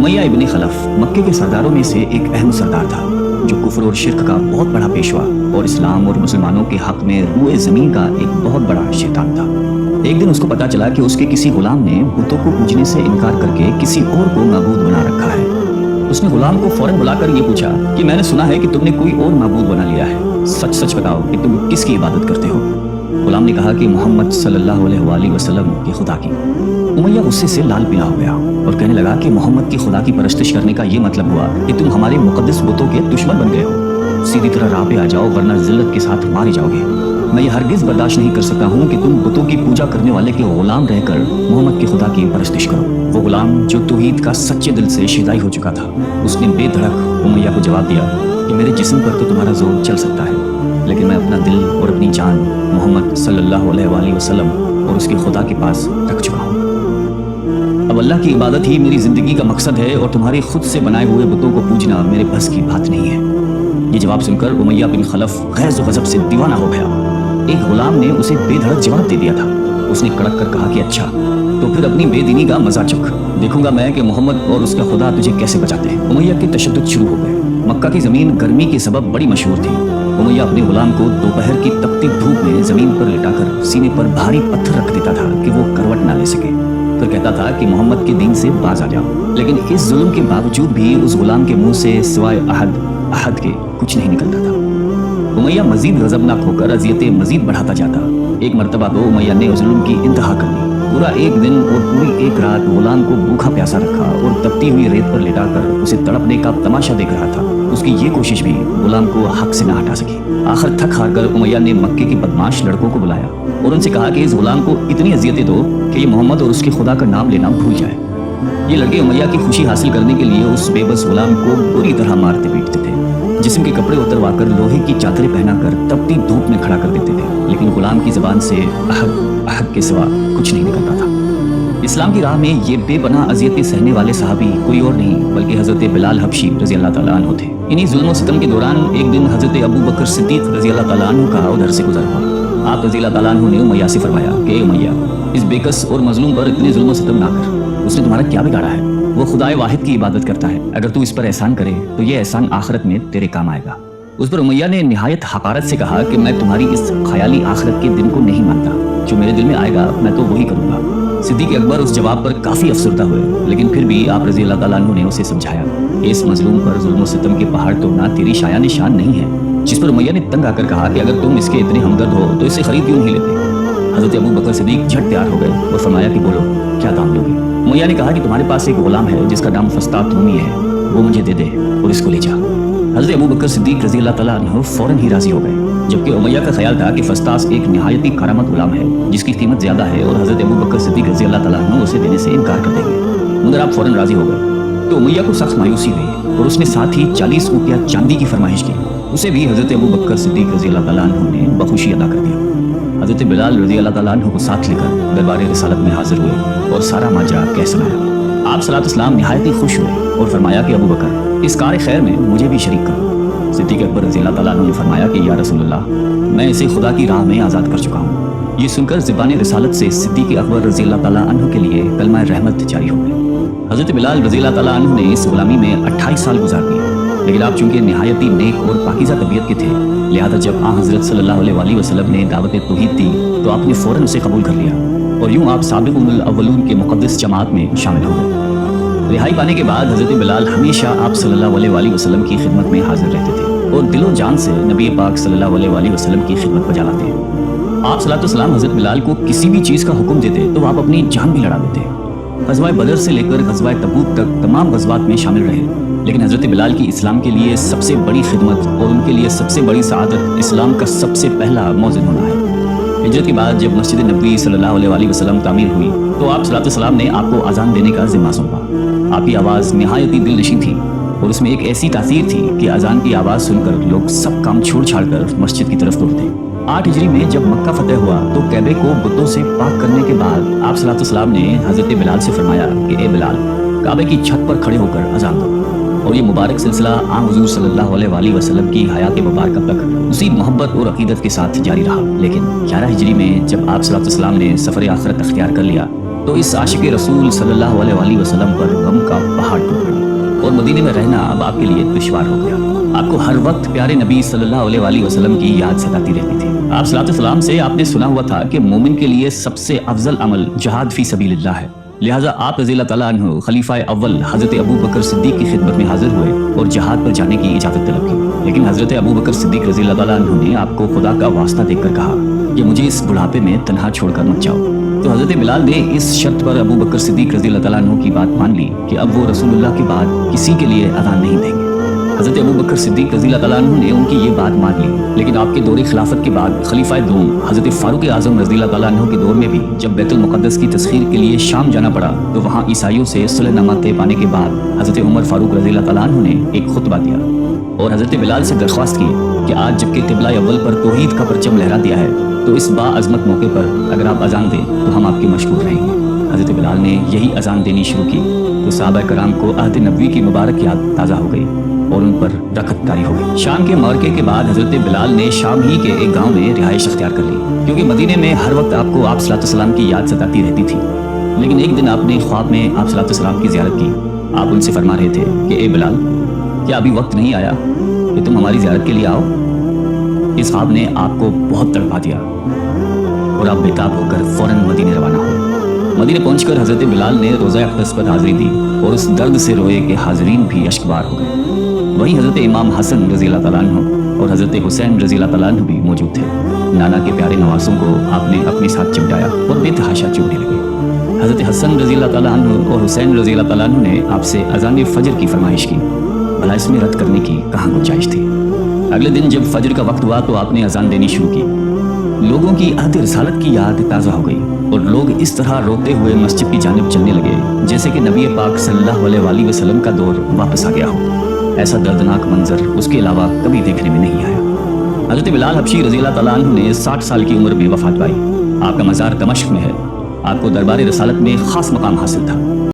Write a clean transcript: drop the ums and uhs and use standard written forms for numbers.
امیہ ابن خلف مکے کے سرداروں میں سے ایک اہم سردار تھا جو کفر اور شرک کا بہت بڑا پیشوا اور اسلام اور مسلمانوں کے حق میں روئے زمین کا ایک بہت بڑا شیطان تھا۔ ایک دن اس کو پتا چلا کہ اس کے کسی غلام نے بتوں کو پوجنے سے انکار کر کے کسی اور کو معبود بنا رکھا ہے۔ اس نے غلام کو فوراً بلا کر یہ پوچھا کہ میں نے سنا ہے کہ تم نے کوئی اور معبود بنا لیا ہے، سچ سچ بتاؤ کہ تم کس کی عبادت کرتے ہو؟ غلام نے کہا کہ محمد صلی اللہ علیہ وآلہ وسلم کے خدا کی۔ امیہ غصے سے لال پیلا ہو گیا اور کہنے لگا کہ محمد کی خدا کی پرستش کرنے کا یہ مطلب ہوا کہ تم ہمارے مقدس بتوں کے دشمن بن گئے ہو، سیدھی طرح راہ پہ آ جاؤ ورنہ ذلت کے ساتھ مارے جاؤ گے۔ میں یہ ہرگز برداشت نہیں کر سکتا ہوں کہ تم بتوں کی پوجا کرنے والے کے غلام رہ کر محمد کے خدا کی پرستش کرو۔ وہ غلام جو توحید کا سچے دل سے شیدائی ہو چکا تھا، اس نے بے دھڑک امیہ کو جواب دیا کہ میرے جسم پر تو تمہارا زور چل سکتا ہے، لیکن میں اپنا دل اور اپنی جان محمد صلی اللہ علیہ وآلہ وسلم اور اس کے خدا کے پاس رکھ چکا ہوں۔ اب اللہ کی عبادت ہی میری زندگی کا مقصد ہے اور تمہارے خود سے بنائے ہوئے بتوں کو پوجنا میرے بس کی بات نہیں ہے۔ یہ جواب سن کر امیہ بن خلف غیظ و غضب سے دیوانہ ہو گیا۔ ایک غلام نے اسے بے دھڑک جواب دے دیا تھا۔ اس نے کڑک کر کہا کہ اچھا تو پھر اپنی بے دینی کا مزہ چکھ، دیکھوں گا میں کہ محمد اور اس کا خدا تجھے کیسے بچاتے ہیں۔ امیہ کے تشدد شروع ہو گئے۔ مکہ کی زمین گرمی کے سبب بڑی مشہور تھی۔ امیہ اپنے غلام کو دوپہر کی تپتی دھوپ میں زمین پر لٹا کر سینے پر بھاری پتھر رکھ دیتا تھا کہ وہ کروٹ نہ لے سکے، پھر کہتا تھا کہ محمد کے دین سے باز آ جاؤ، لیکن اس ظلم کے باوجود بھی اس غلام کے منہ سے سوائے احد کے کچھ نہیں نکلتا تھا۔ امیہ مزید غضبناک ہو کر اذیتیں مزید بڑھاتا جاتا۔ ایک مرتبہ تو امیہ نے ظلم کی انتہا کر دی۔ پورا ایک دن اور پوری ایک رات غلام کو بھوکا پیاسا رکھا اور تپتی ہوئی ریت پر لٹا کر اسے تڑپنے کا تماشا دیکھ رہا تھا۔ اس کی یہ کوشش بھی غلام کو حق سے نہ ہٹا سکی۔ آخر تھک ہار کر امیہ نے مکے کے بدماش لڑکوں کو بلایا اور ان سے کہا کہ اس غلام کو اتنی اذیتیں دو کہ یہ محمد اور اس کے خدا کا نام لینا بھول جائے۔ یہ لڑکے امیہ کی خوشی حاصل کرنے کے لیے اس بے بس غلام کو بری طرح مارتے پیٹتے تھے، جسم کے کپڑے اتروا کر لوہے کی چادریں پہنا کر تپتی دھوپ میں کھڑا کر دیتے تھے، لیکن غلام کی زبان سے احد کے سوا کچھ نہیں نکلتا تھا۔ اسلام کی راہ میں یہ بے پناہ اذیتیں سہنے والے صحابی کوئی اور نہیں بلکہ حضرت بلال حبشی رضی اللہ تعالیٰ عنہ تھے۔ انہی ظلم و ستم کے دوران ایک دن حضرت ابو بکر صدیق رضی اللہ تعالیٰ عنہ کا ادھر سے گزر ہوا۔ آپ رضی اللہ تعالیٰ عنہ نے امیہ سے فرمایا کہ اے امیہ، اس بےکس اور مظلوم پر اتنے ظلم و ستم نہ کر، اس نے تمہارا کیا بگاڑا ہے؟ وہ خدائے واحد کی عبادت کرتا ہے، اگر تو اس پر احسان کرے تو یہ احسان آخرت میں تیرے کام آئے گا۔ اس پر امیہ نے نہایت حقارت سے کہا کہ میں تمہاری اس خیالی آخرت کے دن کو نہیں مانتا، جو میرے دل میں آئے گا میں تو وہی کروں گا۔ صدیق اکبر اس جواب پر کافی افسردہ ہوئے، لیکن پھر بھی آپ رضی اللہ تعالیٰ عنہ نے اسے سمجھایا کہ اس مظلوم پر ظلم و ستم کے پہاڑ توڑنا تیری شایان شان نہیں ہے۔ جس پر امیہ نے تنگ آ کر کہا کہ اگر تم اس کے اتنے ہمدرد ہو تو اسے خرید کیوں نہیں لیتے؟ حضرت ابو بکر صدیق جھٹ تیار ہو گئے اور فرمایا کہ بولو کیا دام لوگے؟ امیہ نے کہا کہ تمہارے پاس ایک غلام ہے جس کا نام فسطاط رومی ہے، وہ مجھے دے دے اور اس کو لے جا۔ حضرت ابو بکر صدیق رضی اللہ تعالیٰ عنہ فوراً ہی راضی ہو گئے، جبکہ امیہ کا خیال تھا کہ فسطاط ایک نہایتی کارآمد غلام ہے جس کی قیمت زیادہ ہے اور حضرت ابو بکر صدیق رضی اللہ تعالیٰ عنہ اسے دینے سے انکار کر دیں گے، مگر آپ فوراً راضی ہو گئے۔ تو امیہ کو سخت مایوسی ہوئی اور اس نے ساتھ ہی 40 اوقیہ چاندی کی فرمائش کی، اسے بھی حضرت ابو بکر صدیق رضی اللہ تعالیٰ عنہ نے بخوشی ادا کر دیا۔ حضرت بلال رضی اللہ تعالیٰ عنہ کو ساتھ لے کر دربار رسالت میں حاضر ہوئے اور سارا ماجرا کہہ سنایا۔ آپ صلی اللہ علیہ وسلم نہایت ہی خوش ہوئے اور فرمایا کہ ابو بکر اس کار خیر میں مجھے بھی شریک کرو۔ صدیق اکبر رضی اللہ تعالیٰ عنہ نے فرمایا کہ یا رسول اللہ، میں اسے خدا کی راہ میں آزاد کر چکا ہوں۔ یہ سن کر زبان رسالت سے صدیق اکبر رضی اللہ تعالیٰ عنہ کے لیے کلمہ رحمت جاری ہو گئی۔ حضرت بلال رضی اللہ تعالیٰ عنہ نے اس غلامی میں 28 سال گزار دیے، لیکن آپ چونکہ نہایتی نیک اور پاکیزہ طبیعت کے تھے، لہذا جب حضرت صلی اللہ علیہ وآلہ وسلم نے دعوت توحید دی تو آپ نے فوراً اسے قبول کر لیا اور یوں آپ سابقون الاولون کے مقدس جماعت میں شامل ہو گئے۔ رہائی پانے کے بعد حضرت بلال ہمیشہ آپ صلی اللہ علیہ وآلہ وسلم کی خدمت میں حاضر رہتے تھے اور دل و جان سے نبی پاک صلی اللہ علیہ وآلہ وسلم کی خدمت بجا لاتے۔ آپ صلی اللہ علیہ وسلم حضرت بلال کو کسی بھی چیز کا حکم دیتے تو آپ اپنی جان بھی لڑا دیتے۔ غزوہ بدر سے لے کر غزوہ تبوک تک تمام غزوات میں شامل رہے، لیکن حضرت بلال کی اسلام کے لیے سب سے بڑی خدمت اور ان کے لیے سب سے بڑی سعادت اسلام کا سب سے پہلا مؤذن ہونا ہے۔ ہجرت کے بعد جب مسجد نبوی صلی اللہ علیہ وآلہ وسلم تعمیر ہوئی تو آپ صلی اللہ علیہ وسلم نے آپ کو اذان دینے کا ذمہ سونپا۔ آپ کی آواز نہایت ہی دل نشین تھی اور اس میں ایک ایسی تاثیر تھی کہ اذان کی آواز سن کر لوگ سب کام چھوڑ چھاڑ کر مسجد کی طرف دوڑتے۔ 8 ہجری میں جب مکہ فتح ہوا تو کعبے کو بتوں سے پاک کرنے کے بعد آپ صلی اللہ علیہ وسلم نے حضرت بلال سے فرمایا کہ اے بلال، کعبے کی چھت پر کھڑے ہو کر اذان دو۔ اور یہ مبارک سلسلہ حضور صلی اللہ علیہ وآلہ وسلم کی حیات مبارکہ تک اسی محبت اور عقیدت کے ساتھ جاری رہا۔ لیکن 11 ہجری میں جب آپ صلی اللہ علیہ وسلم نے سفر آخرت اختیار کر لیا تو اس عاشق رسول صلی اللہ علیہ وسلم پر غم کا پہاڑ ٹوٹ پڑا اور مدینے میں رہنا اب آپ کے لیے دشوار ہو گیا۔ آپ کو ہر وقت پیارے نبی صلی اللہ علیہ وسلم کی یاد ستاتی رہتی تھی۔ آپ صلی اللہ علیہ وسلم سے آپ نے سنا ہوا تھا کہ مومن کے لیے سب سے افضل عمل جہاد فی سبیل اللہ ہے، لہٰذا آپ رضی اللہ تعالیٰ عنہ خلیفہ اول حضرت ابو بکر صدیق کی خدمت میں حاضر ہوئے اور جہاد پر جانے کی اجازت طلب کی۔ لیکن حضرت ابو بکر صدیق رضی اللہ تعالیٰ عنہ نے آپ کو خدا کا واسطہ دے کر کہا کہ مجھے اس بڑھاپے میں تنہا چھوڑ کر مت جاؤ۔ تو حضرت بلال نے اس شرط پر ابو بکر صدیق رضی اللہ تعالیٰ عنہ کی بات مان لی کہ اب وہ رسول اللہ کے بعد کسی کے لیے اذان نہیں دیں گے۔ حضرت ابو بکر صدیق رضی اللہ تعالیٰ عنہ نے ان کی یہ بات مان لی، لیکن آپ کے دور خلافت کے بعد خلیفہ دوم حضرت فاروق اعظم رضی اللہ تعالیٰ عنہ کے دور میں بھی جب بیت المقدس کی تسخیر کے لیے شام جانا پڑا تو وہاں عیسائیوں سے صلح نامہ طے پانے کے بعد حضرت عمر فاروق رضی اللہ تعالیٰ عنہ نے ایک خطبہ دیا اور حضرت بلال سے درخواست کی کہ آج جبکہ قبلہ اول پر توحید کا پرچم لہرا دیا ہے تو اس باعظمت موقع پر اگر آپ اذان دیں تو ہم آپ کے مشکور رہیں گے۔ حضرت بلال نے یہی اذان دینی شروع کی تو صحابہ کرام کو عہد نبوی کی مبارک یاد تازہ ہو گئی اور ان پر رکت کاری ہو گئی۔ شام کے معرکے کے بعد حضرت بلال نے شام ہی کے ایک گاؤں میں رہائش اختیار کر لی، کیونکہ مدینے میں ہر وقت آپ کو آپ صلی اللہ علیہ وسلم کی یاد ستاتی رہتی تھی۔ لیکن ایک دن آپ نے خواب میں آپ صلی اللہ علیہ وسلم کی زیارت کی۔ آپ ان سے فرما رہے تھے کہ اے بلال، کیا ابھی وقت نہیں آیا کہ تم ہماری زیارت کے لیے آؤ؟ اس خواب نے آپ کو بہت تڑپا دیا اور آپ بےتاب ہو کر فوراً مدینے روانہ ہو۔ مدینے پہنچ کر حضرت بلال نے روزہ اقدس پر حاضری دی اور اس درد سے روئے کہ حاضرین بھی اشکبار ہو گئے۔ وہیں حضرت امام حسن رضی اللہ تعالیٰ عنہ اور حضرت حسین رضی اللہ تعالیٰ عنہ بھی موجود تھے۔ نانا کے پیارے نواسوں کو آپ نے اپنے ساتھ چمٹایا اور بے تحاشا چومنے لگے۔ حضرت حسن رضی اللہ تعالیٰ عنہ اور حسین رضی اللہ تعالیٰ عنہ نے آپ سے اذان فجر کی فرمائش کی، بھلا اس میں رد کرنے کی کہاں گنجائش تھی۔ اگلے دن جب فجر کا وقت ہوا تو آپ نے اذان دینی شروع کی۔ لوگوں کی عہد رسالت کی یاد تازہ ہو گئی اور لوگ اس طرح روتے ہوئے مسجد کی جانب چلنے لگے جیسے کہ نبی پاک صلی اللہ علیہ وسلم کا دور واپس آ گیا ہو۔ ایسا دردناک منظر اس کے علاوہ کبھی دیکھنے میں نہیں آیا۔ حضرت بلال حبشی رضی اللہ تعالیٰ عنہ نے 60 سال کی عمر میں وفات پائی۔ آپ کا مزار دمشق میں ہے۔ آپ کو دربار رسالت میں خاص مقام حاصل تھا۔